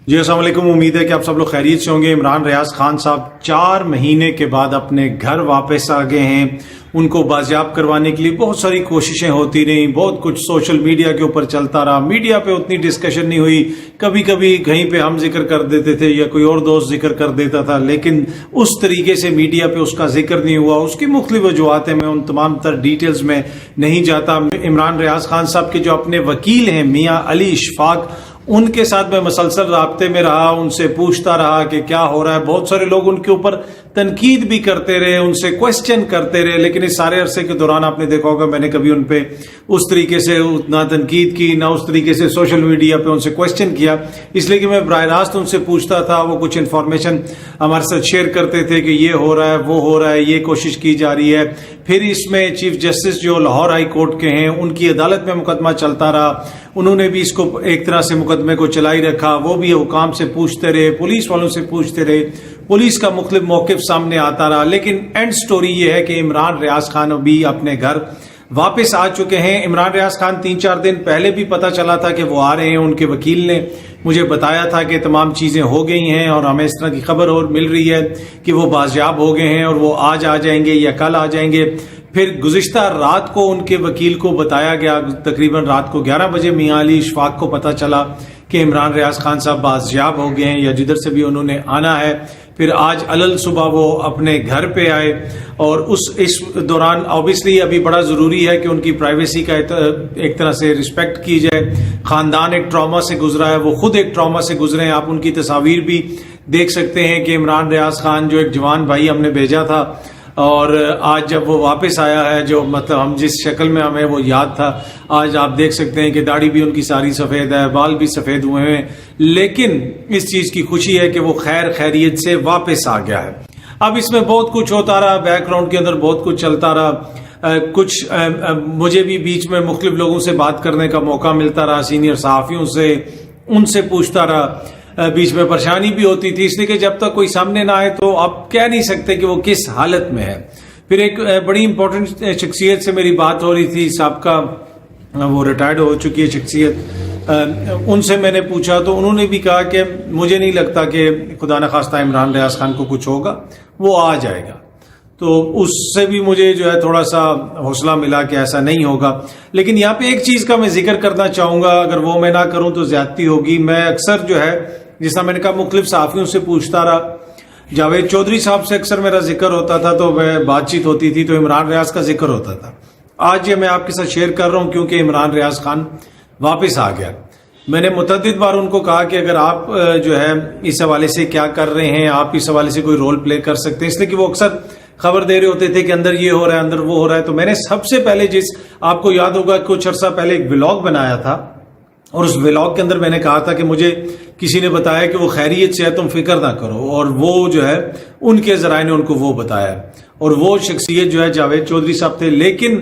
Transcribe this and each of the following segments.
جی السلام علیکم، امید ہے کہ آپ سب لوگ خیریت سے ہوں گے۔ عمران ریاض خان صاحب 4 مہینے کے بعد اپنے گھر واپس آ گئے ہیں۔ ان کو بازیاب کروانے کے لیے بہت ساری کوششیں ہوتی رہیں، بہت کچھ سوشل میڈیا کے اوپر چلتا رہا، میڈیا پہ اتنی ڈسکشن نہیں ہوئی، کبھی کبھی کہیں پہ ہم ذکر کر دیتے تھے یا کوئی اور دوست ذکر کر دیتا تھا، لیکن اس طریقے سے میڈیا پہ اس کا ذکر نہیں ہوا۔ اس کی مختلف وجوہات ہیں، میں ان تمام تر ڈیٹیلز میں نہیں جاتا۔ عمران ریاض خان صاحب کے جو اپنے وکیل ہیں میاں علی اشفاق، ان کے ساتھ میں مسلسل رابطے میں رہا، ان سے پوچھتا رہا کہ کیا ہو رہا ہے۔ بہت سارے لوگ ان کے اوپر تنقید بھی کرتے رہے، ان سے کوسچن کرتے رہے، لیکن اس سارے عرصے کے دوران آپ نے دیکھا ہوگا میں نے کبھی ان پہ اس طریقے سے نہ تنقید کی، نہ اس طریقے سے سوشل میڈیا پہ ان سے کوسچن کیا، اس لیے کہ میں براہ راست ان سے پوچھتا تھا۔ وہ کچھ انفارمیشن ہمارے ساتھ شیئر کرتے تھے کہ یہ ہو رہا ہے، وہ ہو رہا ہے، یہ کوشش کی جا رہی ہے۔ پھر اس میں چیف جسٹس جو لاہور ہائی کورٹ کے ہیں، ان کی عدالت میں مقدمہ چلتا رہا، انہوں نے بھی اس کو ایک طرح سے مقدمے کو چلائی رکھا۔ وہ بھی حکام سے پوچھتے رہے، پولیس والوں سے پوچھتے رہے، پولیس کا مختلف موقف سامنے آتا رہا، لیکن اینڈ سٹوری یہ ہے کہ عمران ریاض خان ابھی اپنے گھر واپس آ چکے ہیں۔ عمران ریاض خان 3-4 دن پہلے بھی پتہ چلا تھا کہ وہ آ رہے ہیں، ان کے وکیل نے مجھے بتایا تھا کہ تمام چیزیں ہو گئی ہیں اور ہمیں اس طرح کی خبر اور مل رہی ہے کہ وہ بازیاب ہو گئے ہیں اور وہ آج آ جائیں گے یا کل آ جائیں گے۔ پھر گزشتہ رات کو ان کے وکیل کو بتایا گیا، تقریباً رات کو 11 بجے میاں علی اشفاق کو پتہ چلا کہ عمران ریاض خان صاحب بازیاب ہو گئے ہیں یا جدھر سے بھی انہوں نے آنا ہے۔ پھر آج علل صبح وہ اپنے گھر پہ آئے، اور اس دوران اوبیسلی ابھی بڑا ضروری ہے کہ ان کی پرائیویسی کا ایک طرح سے رسپیکٹ کی جائے۔ خاندان ایک ٹراما سے گزرا ہے، وہ خود ایک ٹراما سے گزرے ہیں۔ آپ ان کی تصاویر بھی دیکھ سکتے ہیں کہ عمران ریاض خان جو ایک جوان بھائی ہم نے بھیجا تھا، اور آج جب وہ واپس آیا ہے، جو مطلب ہم جس شکل میں ہمیں وہ یاد تھا، آج آپ دیکھ سکتے ہیں کہ داڑھی بھی ان کی ساری سفید ہے، بال بھی سفید ہوئے ہیں، لیکن اس چیز کی خوشی ہے کہ وہ خیر خیریت سے واپس آ گیا ہے۔ اب اس میں بہت کچھ ہوتا رہا، بیک گراؤنڈ کے اندر بہت کچھ چلتا رہا، کچھ مجھے بھی بیچ میں مختلف لوگوں سے بات کرنے کا موقع ملتا رہا، سینئر صحافیوں سے، ان سے پوچھتا رہا، بیچ میں پریشانی بھی ہوتی تھی، اس لیے کہ جب تک کوئی سامنے نہ آئے تو آپ کہہ نہیں سکتے کہ وہ کس حالت میں ہے۔ پھر ایک بڑی امپورٹنٹ شخصیت سے میری بات ہو رہی تھی، سابقہ وہ ریٹائرڈ ہو چکی ہے شخصیت، ان سے میں نے پوچھا تو انہوں نے بھی کہا کہ مجھے نہیں لگتا کہ خدا نخواستہ عمران ریاض خان کو کچھ ہوگا، وہ آ جائے گا۔ تو اس سے بھی مجھے جو ہے تھوڑا سا حوصلہ ملا کہ ایسا نہیں ہوگا۔ لیکن یہاں پہ ایک چیز کا میں ذکر کرنا چاہوں گا، اگر وہ میں نہ کروں تو زیادتی ہوگی۔ میں اکثر جو ہے، جس طرح میں نے کہا، مختلف صحافیوں سے پوچھتا رہا، جاوید چودھری صاحب سے اکثر میرا ذکر ہوتا تھا، تو میں بات چیت ہوتی تھی تو عمران ریاض کا ذکر ہوتا تھا۔ آج یہ میں آپ کے ساتھ شیئر کر رہا ہوں کیونکہ عمران ریاض خان واپس آ گیا۔ میں نے متعدد بار ان کو کہا کہ اگر آپ جو ہے اس حوالے سے کیا کر رہے ہیں، آپ اس حوالے سے کوئی رول پلے کر سکتے ہیں، اس لیے کہ وہ اکثر خبر دے رہے ہوتے تھے کہ اندر یہ ہو رہا ہے، اندر وہ ہو رہا ہے۔ تو میں نے سب سے پہلے آپ کو یاد ہوگا کچھ عرصہ پہلے ایک ولاگ بنایا تھا، اور اس ولاگ کے اندر میں نے کہا تھا کہ مجھے کسی نے بتایا کہ وہ خیریت سے ہے، تم فکر نہ کرو، اور وہ جو ہے ان کے ذرائع نے ان کو وہ بتایا، اور وہ شخصیت جو ہے جاوید چودھری صاحب تھے۔ لیکن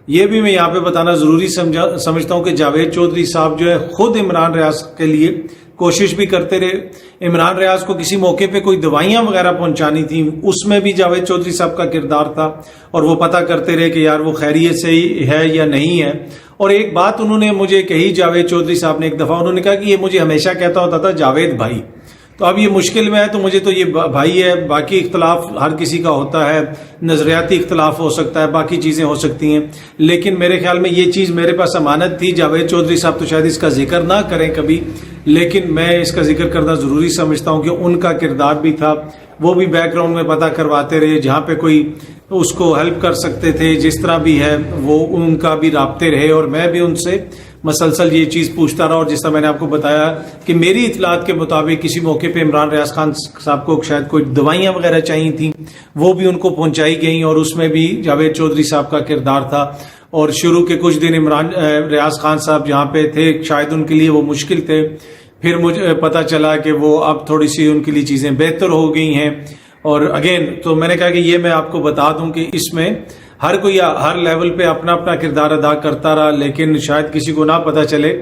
یہ بھی میں یہاں پہ بتانا ضروری سمجھتا ہوں کہ جاوید چودھری صاحب جو ہے خود عمران ریاض کے لیے کوشش بھی کرتے رہے۔ عمران ریاض کو کسی موقع پہ کوئی دوائیاں وغیرہ پہنچانی تھیں، اس میں بھی جاوید چودھری صاحب کا کردار تھا، اور وہ پتہ کرتے رہے کہ یار وہ خیریت سے ہی ہے یا نہیں ہے۔ اور ایک بات انہوں نے مجھے کہی، جاوید چودھری صاحب نے ایک دفعہ انہوں نے کہا کہ یہ مجھے ہمیشہ کہتا ہوتا تھا جاوید بھائی، تو اب یہ مشکل میں ہے تو مجھے تو یہ بھائی ہے، باقی اختلاف ہر کسی کا ہوتا ہے، نظریاتی اختلاف ہو سکتا ہے، باقی چیزیں ہو سکتی ہیں، لیکن میرے خیال میں یہ چیز میرے پاس امانت تھی۔ جاوید چودھری صاحب تو شاید اس کا ذکر نہ کریں کبھی، لیکن میں اس کا ذکر کرنا ضروری سمجھتا ہوں کہ ان کا کردار بھی تھا، وہ بھی بیک گراؤنڈ میں پتہ کرواتے رہے، جہاں پہ کوئی اس کو ہیلپ کر سکتے تھے، جس طرح بھی ہے وہ ان کا بھی رابطے رہے، اور میں بھی ان سے مسلسل یہ چیز پوچھتا رہا۔ اور جس طرح میں نے آپ کو بتایا کہ میری اطلاعات کے مطابق کسی موقع پہ عمران ریاض خان صاحب کو شاید کوئی دوائیاں وغیرہ چاہیے تھیں، وہ بھی ان کو پہنچائی گئیں، اور اس میں بھی جاوید چودھری صاحب کا کردار تھا۔ اور شروع کے کچھ دن عمران ریاض خان صاحب جہاں پہ تھے شاید ان کے لیے وہ مشکل تھے، پھر مجھے پتہ چلا کہ وہ اب تھوڑی سی ان کے لیے چیزیں بہتر ہو گئی ہیں۔ اور اگین تو میں نے کہا کہ یہ میں آپ کو بتا دوں کہ اس میں ہر کوئی ہر لیول پہ اپنا اپنا کردار ادا کرتا رہا، لیکن شاید کسی کو نہ پتہ چلے،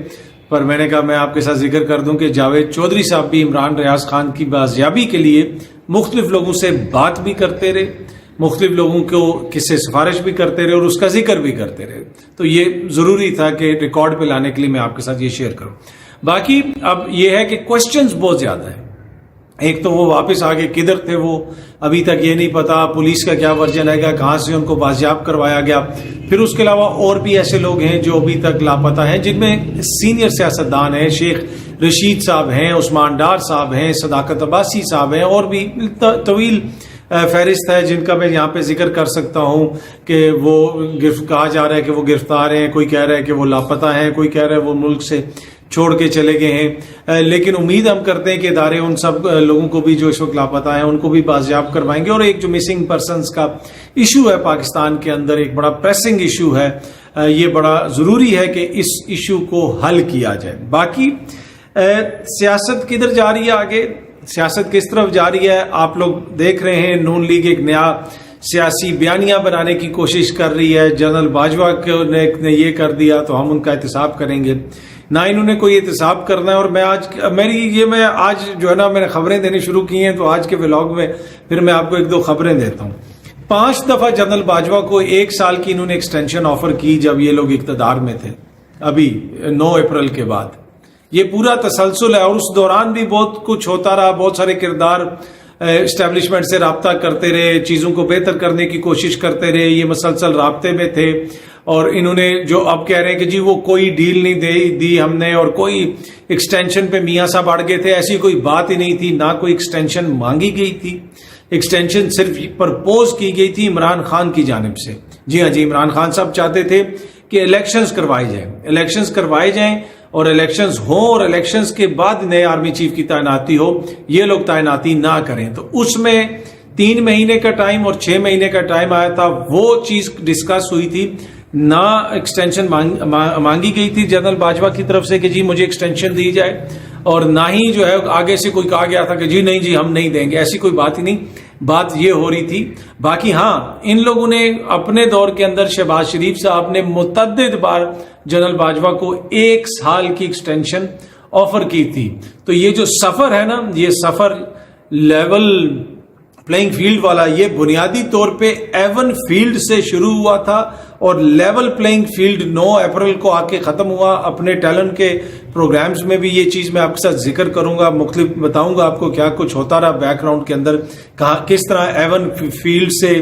پر میں نے کہا میں آپ کے ساتھ ذکر کر دوں کہ جاوید چودھری صاحب بھی عمران ریاض خان کی بازیابی کے لیے مختلف لوگوں سے بات بھی کرتے رہے، مختلف لوگوں کو کس سے سفارش بھی کرتے رہے، اور اس کا ذکر بھی کرتے رہے۔ تو یہ ضروری تھا کہ ریکارڈ پہ لانے کے لیے میں آپ کے ساتھ یہ شیئر کروں۔ باقی اب یہ ہے کہ کوشچنز بہت زیادہ ہیں. ایک تو وہ واپس آگے کدھر تھے وہ ابھی تک یہ نہیں پتا, پولیس کا کیا ورژن ہے گا, کہاں سے ان کو بازیاب کروایا گیا. پھر اس کے علاوہ اور بھی ایسے لوگ ہیں جو ابھی تک لاپتہ ہیں, جن میں سینئر سیاستدان ہیں, شیخ رشید صاحب ہیں, عثمان ڈار صاحب ہیں, صداقت عباسی صاحب ہیں, اور بھی طویل فہرست ہے جن کا میں یہاں پہ ذکر کر سکتا ہوں کہ وہ کہا جا رہا ہے کہ وہ گرفتار ہیں, کوئی کہہ رہا ہے کہ وہ لاپتہ ہیں, کوئی کہہ رہا ہے وہ ملک سے چھوڑ کے چلے گئے ہیں. لیکن امید ہم کرتے ہیں کہ ادارے ان سب لوگوں کو بھی جو اس وقت لاپتہ ہیں ان کو بھی بازیاب کروائیں گے. اور ایک جو مسنگ پرسنز کا ایشو ہے پاکستان کے اندر, ایک بڑا پریسنگ ایشو ہے, یہ بڑا ضروری ہے کہ اس ایشو کو حل کیا جائے. باقی سیاست کدھر جا رہی ہے آگے, سیاست کس طرف جا رہی ہے, آپ لوگ دیکھ رہے ہیں. نون لیگ ایک نیا سیاسی بیانیہ بنانے کی کوشش کر رہی ہے. جنرل باجوہ نے یہ کر دیا تو ہم ان کا احتساب کریں گے. نہ انہوں نے کوئی احتساب کرنا ہے. اور میں آج جو ہے نا میں نے خبریں دینے شروع کی ہیں, تو آج کے ولاگ میں پھر میں آپ کو ایک دو خبریں دیتا ہوں. 5 دفعہ جنرل باجوہ کو 1 سال کی انہوں نے ایکسٹینشن آفر کی جب یہ لوگ اقتدار میں تھے, ابھی 9 اپریل کے بعد. یہ پورا تسلسل ہے, اور اس دوران بھی بہت کچھ ہوتا رہا. بہت سارے کردار اسٹیبلشمنٹ سے رابطہ کرتے رہے, چیزوں کو بہتر کرنے کی کوشش کرتے رہے, یہ مسلسل رابطے میں تھے. اور انہوں نے جو اب کہہ رہے ہیں کہ جی وہ کوئی ڈیل نہیں دی ہم نے, اور کوئی ایکسٹینشن پہ میاں صاحب اڑ گئے تھے, ایسی کوئی بات ہی نہیں تھی. نہ کوئی ایکسٹینشن مانگی گئی تھی, ایکسٹینشن صرف پرپوز کی گئی تھی عمران خان کی جانب سے. جی ہاں جی, عمران خان صاحب چاہتے تھے کہ الیکشنز کروائے جائیں اور الیکشنز ہوں, اور الیکشنز کے بعد نئے آرمی چیف کی تعیناتی ہو. یہ لوگ تعیناتی نہ کریں. تو اس میں 3 مہینے کا ٹائم اور 6 مہینے کا ٹائم آیا تھا. وہ چیز ڈسکس ہوئی تھی. نہ ایکسٹینشن مانگی گئی تھی جنرل باجوہ کی طرف سے کہ جی مجھے ایکسٹینشن دی جائے, اور نہ ہی جو ہے آگے سے کوئی کہا گیا تھا کہ جی نہیں جی ہم نہیں دیں گے. ایسی کوئی بات ہی نہیں, بات یہ ہو رہی تھی. باقی ہاں, ان لوگوں نے اپنے دور کے اندر شہباز شریف صاحب نے متعدد بار جنرل باجوہ کو 1 سال کی ایکسٹینشن آفر کی تھی. تو یہ جو سفر ہے نا, یہ سفر لیول پلینگ فیلڈ والا, یہ بنیادی طور پہ ایون فیلڈ سے شروع ہوا تھا, اور لیول پلینگ فیلڈ 9 اپریل کو آ کے ختم ہوا. اپنے ٹیلنٹ کے پروگرامز میں بھی یہ چیز میں آپ کے ساتھ ذکر کروں گا, مختلف بتاؤں گا آپ کو کیا کچھ ہوتا رہا بیک گراؤنڈ کے اندر, کس طرح ایون فیلڈ سے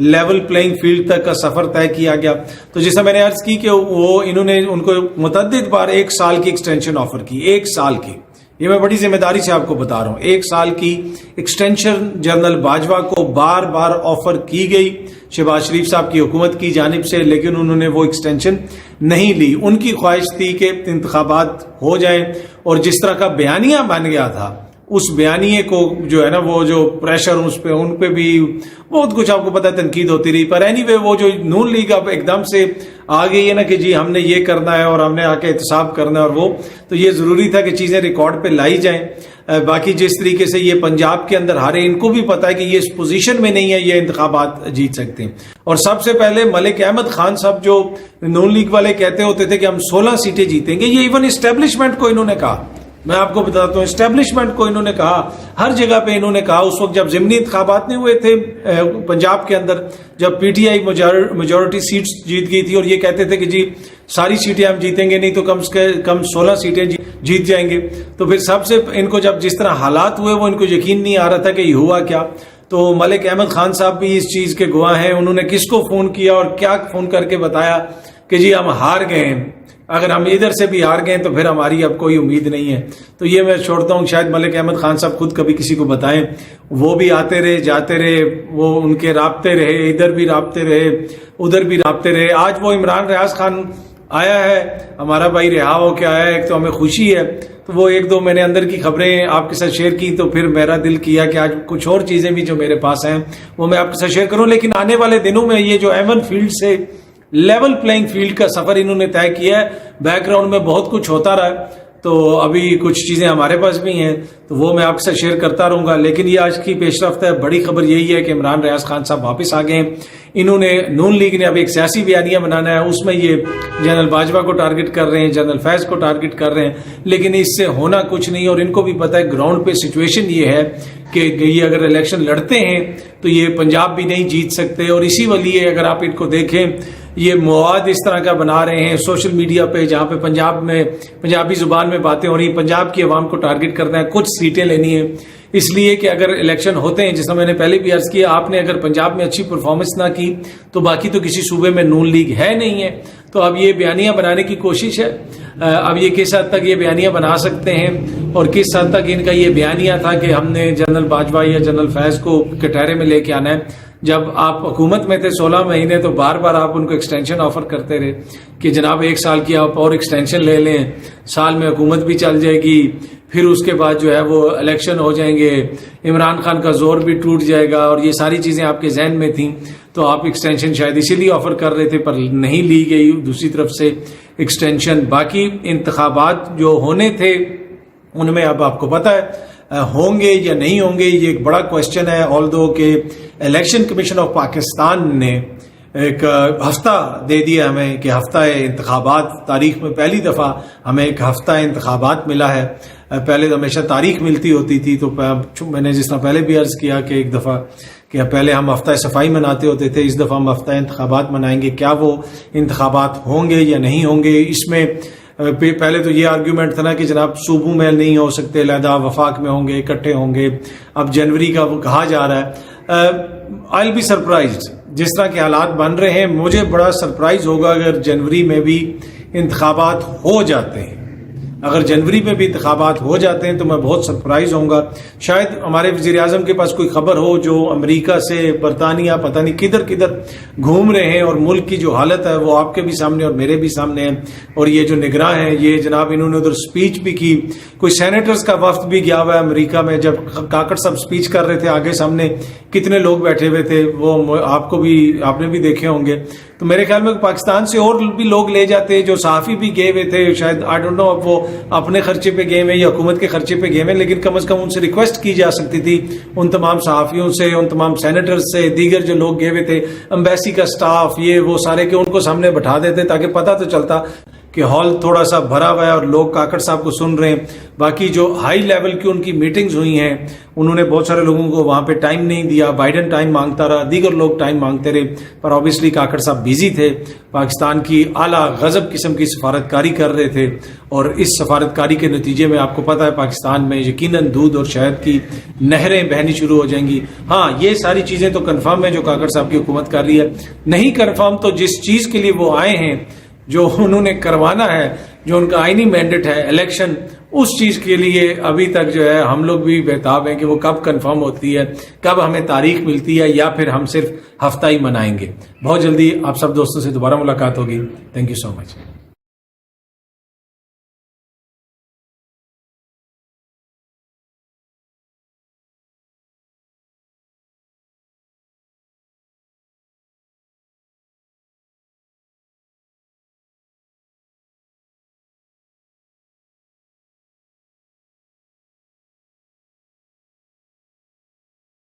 لیول پلینگ فیلڈ تک کا سفر طے کیا گیا. تو جیسا میں نے عرض کی کہ وہ انہوں نے ان کو متعدد بار 1 سال کی ایکسٹینشن آفر کی. 1 سال کی, یہ میں بڑی ذمہ داری سے آپ کو بتا رہا ہوں. 1 سال کی ایکسٹینشن جنرل باجوہ کو بار بار آفر کی گئی شہباز شریف صاحب کی حکومت کی جانب سے, لیکن انہوں نے وہ ایکسٹینشن نہیں لی. ان کی خواہش تھی کہ انتخابات ہو جائیں, اور جس طرح کا بیانیہ بن گیا تھا اس بیانیے کو جو ہے نا, وہ جو پریشر ان پہ بھی بہت کچھ آپ کو پتہ تنقید ہوتی رہی. پر اینی وے وہ جو نون لیگ اب ایک دم سے آ گئی ہے نا کہ جی ہم نے یہ کرنا ہے اور ہم نے آ کے احتساب کرنا ہے, اور وہ تو یہ ضروری تھا کہ چیزیں ریکارڈ پہ لائی جائیں. باقی جس طریقے سے یہ پنجاب کے اندر ہارے, ان کو بھی پتا ہے کہ یہ اس پوزیشن میں نہیں ہے یہ انتخابات جیت سکتے ہیں. اور سب سے پہلے ملک احمد خان صاحب جو نون لیگ والے کہتے ہوتے تھے کہ ہم 16 سیٹیں جیتیں گے, یہ ایون اسٹیبلشمنٹ کو انہوں نے کہا. میں آپ کو بتاتا ہوں, اسٹیبلشمنٹ کو انہوں نے کہا, ہر جگہ پہ انہوں نے کہا. اس وقت جب ضمنی انتخابات نہیں ہوئے تھے پنجاب کے اندر, جب P T I majority seats جیت گئی تھی, اور یہ کہتے تھے کہ جی ساری سیٹیں ہم جیتیں گے نہیں تو کم سے کم 16 سیٹیں جیت جائیں گے. تو پھر سب سے ان کو جب جس طرح حالات ہوئے وہ ان کو یقین نہیں آ رہا تھا کہ یہ ہوا کیا. تو ملک احمد خان صاحب بھی اس چیز کے گواہ ہیں. انہوں نے کس کو فون کیا اور کیا فون کر کے بتایا کہ جی ہم ہار گئے ہیں, اگر ہم ادھر سے بھی ہار گئے تو پھر ہماری اب کوئی امید نہیں ہے. تو یہ میں چھوڑتا ہوں, شاید ملک احمد خان صاحب خود کبھی کسی کو بتائیں. وہ بھی آتے رہے جاتے رہے, وہ ان کے رابطے رہے, ادھر بھی رابطے رہے ادھر بھی رابطے رہے. آج وہ عمران ریاض خان آیا ہے, ہمارا بھائی رہا ہو کے آیا ہے, ایک تو ہمیں خوشی ہے. تو وہ 1-2 میں نے اندر کی خبریں آپ کے ساتھ شیئر کی, تو پھر میرا دل کیا کہ آج کچھ اور چیزیں بھی جو میرے پاس ہیں وہ میں آپ کے ساتھ شیئر کروں. لیکن آنے والے دنوں میں یہ جو ایون فیلڈ سے لیول پلینگ فیلڈ کا سفر انہوں نے طے کیا ہے, بیک گراؤنڈ میں بہت کچھ ہوتا رہا ہے. تو ابھی کچھ چیزیں ہمارے پاس بھی ہیں, تو وہ میں آپ سے شیئر کرتا رہوں گا. لیکن یہ آج کی پیش رفت ہے. بڑی خبر یہی ہے کہ عمران ریاض خان صاحب واپس آ گئے ہیں. انہوں نے نون لیگ نے اب ایک سیاسی بیانیہ بنانا ہے, اس میں یہ جنرل باجوہ کو ٹارگٹ کر رہے ہیں, جنرل فیض کو ٹارگٹ کر رہے ہیں, لیکن اس سے ہونا کچھ نہیں. اور ان کو بھی پتہ ہے گراؤنڈ پہ سچویشن یہ ہے کہ یہ اگر الیکشن لڑتے ہیں تو یہ پنجاب بھی نہیں جیت سکتے. اور اسی وجہ اگر آپ ان کو دیکھیں یہ مواد اس طرح کا بنا رہے ہیں سوشل میڈیا پہ جہاں پہ پنجاب میں پنجابی زبان میں باتیں ہو رہی ہیں، پنجاب کی عوام کو ٹارگٹ کرنا ہے، کچھ سیٹیں لینی ہیں، اس لیے کہ اگر الیکشن ہوتے ہیں جس طرح میں نے پہلے بھی عرض کیا، آپ نے اگر پنجاب میں اچھی پرفارمنس نہ کی تو باقی تو کسی صوبے میں نون لیگ ہے نہیں ہے، تو اب یہ بیانیہ بنانے کی کوشش ہے۔ اب یہ کس حد تک یہ بیانیہ بنا سکتے ہیں اور کس حد تک ان کا یہ بیانیہ تھا کہ ہم نے جنرل باجوہ یا جنرل فیض کو کٹہرے میں لے کے آنا ہے۔ جب آپ حکومت میں تھے 16 مہینے تو بار بار آپ ان کو ایکسٹینشن آفر کرتے رہے کہ جناب 1 سال کی آپ اور ایکسٹینشن لے لیں، سال میں حکومت بھی چل جائے گی، پھر اس کے بعد جو ہے وہ الیکشن ہو جائیں گے، عمران خان کا زور بھی ٹوٹ جائے گا، اور یہ ساری چیزیں آپ کے ذہن میں تھیں، تو آپ ایکسٹینشن شاید اسی لیے آفر کر رہے تھے پر نہیں لی گئی دوسری طرف سے ایکسٹینشن۔ باقی انتخابات جو ہونے تھے ان میں اب آپ کو پتہ ہے ہوں گے یا نہیں ہوں گے، یہ ایک بڑا کویسچن ہے، آلدو کہ الیکشن کمیشن آف پاکستان نے ایک ہفتہ دے دیا ہمیں کہ ہفتہ انتخابات، تاریخ میں پہلی دفعہ ہمیں ایک ہفتہ انتخابات ملا ہے۔ پہلے تو ہمیشہ تاریخ ملتی ہوتی تھی، تو میں نے جس طرح پہلے بھی عرض کیا کہ ایک دفعہ کہ پہلے ہم ہفتہ صفائی مناتے ہوتے تھے، اس دفعہ ہم ہفتہ انتخابات منائیں گے۔ کیا وہ انتخابات ہوں گے یا نہیں ہوں گے؟ اس میں پہلے تو یہ آرگیومنٹ تھا نا کہ جناب صوبوں میں نہیں ہو سکتے، علیحدہ وفاق میں ہوں گے، اکٹھے ہوں گے، اب جنوری کا وہ کہا جا رہا ہے۔ آئی ول بی سرپرائزڈ جس طرح کے حالات بن رہے ہیں، مجھے بڑا سرپرائز ہوگا اگر جنوری میں بھی انتخابات ہو جاتے ہیں۔ اگر جنوری میں بھی انتخابات ہو جاتے ہیں تو میں بہت سرپرائز ہوں گا۔ شاید ہمارے وزیر اعظم کے پاس کوئی خبر ہو جو امریکہ سے برطانیہ پتہ نہیں کدھر کدھر گھوم رہے ہیں، اور ملک کی جو حالت ہے وہ آپ کے بھی سامنے اور میرے بھی سامنے ہے، اور یہ جو نگراں ہیں یہ جناب انہوں نے ادھر سپیچ بھی کی، کوئی سینیٹرز کا وفد بھی گیا ہوا ہے امریکہ میں۔ جب کاکڑ صاحب سپیچ کر رہے تھے آگے سامنے کتنے لوگ بیٹھے ہوئے تھے، وہ آپ نے بھی دیکھے ہوں گے۔ تو میرے خیال میں پاکستان سے اور بھی لوگ لے جاتے، جو صحافی بھی گئے ہوئے تھے، شاید آئی ڈونٹ نو اب وہ اپنے خرچے پہ گئے ہوئے یا حکومت کے خرچے پہ گئے ہوئے، لیکن کم از کم ان سے ریکویسٹ کی جا سکتی تھی، ان تمام صحافیوں سے، ان تمام سینیٹر سے، دیگر جو لوگ گئے ہوئے تھے، امبیسی کا سٹاف، یہ وہ سارے کہ ان کو سامنے بٹھا دیتے تاکہ پتہ تو چلتا کہ ہال تھوڑا سا بھرا ہوا ہے اور لوگ کاکڑ صاحب کو سن رہے ہیں۔ باقی جو ہائی لیول کی ان کی میٹنگز ہوئی ہیں، انہوں نے بہت سارے لوگوں کو وہاں پہ ٹائم نہیں دیا، بائیڈن ٹائم مانگتا رہا، دیگر لوگ ٹائم مانگتے رہے، پر آبویسلی کاکڑ صاحب بیزی تھے، پاکستان کی اعلیٰ غضب قسم کی سفارتکاری کر رہے تھے، اور اس سفارتکاری کے نتیجے میں آپ کو پتہ ہے پاکستان میں یقیناً دودھ اور شہد کی نہریں بہنی شروع ہو جائیں گی۔ ہاں یہ ساری چیزیں تو کنفرم ہے جو کاکڑ صاحب کی حکومت کر رہی ہے، نہیں کنفرم تو جس چیز کے لیے وہ آئے ہیں، جو انہوں نے کروانا ہے، جو ان کا آئینی مینڈیٹ ہے الیکشن، اس چیز کے لیے ابھی تک جو ہے ہم لوگ بھی بےتاب ہیں کہ وہ کب کنفرم ہوتی ہے، کب ہمیں تاریخ ملتی ہے، یا پھر ہم صرف ہفتہ ہی منائیں گے۔ بہت جلدی آپ سب دوستوں سے دوبارہ ملاقات ہوگی۔ Thank you so much.